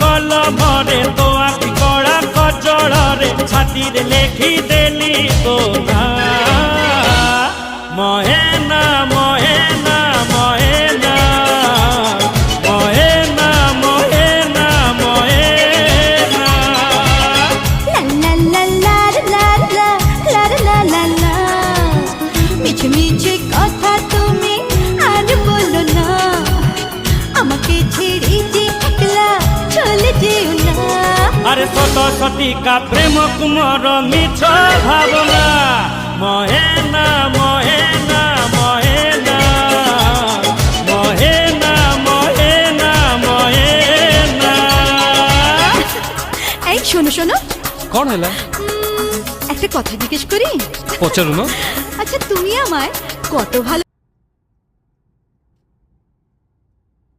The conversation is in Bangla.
কলমরে তো আঁকি কড়া কজଳରେ ছাতিরে লেখি দেলি তো না মহেনা মহেনা মহেনা মহেনা মহেনা মহেনা লা লা লা লা লা লা লা লা লা মিছে মিছে কথা তুমি আর বলো না আমাকে ছেড়ে যে একলা চলে যেও না আরে শত শতিকা প্রেম কুমর মিছ ভাবনা মহেনা মহেনা মহেনা মহেনা মহেনা মহেনা এই শোনো শোনো କଣ ହେଲା একটা কথা জিজ্ঞেস করি ପଚାରୁନ। আচ্ছা তুমি আমায় কত ভালো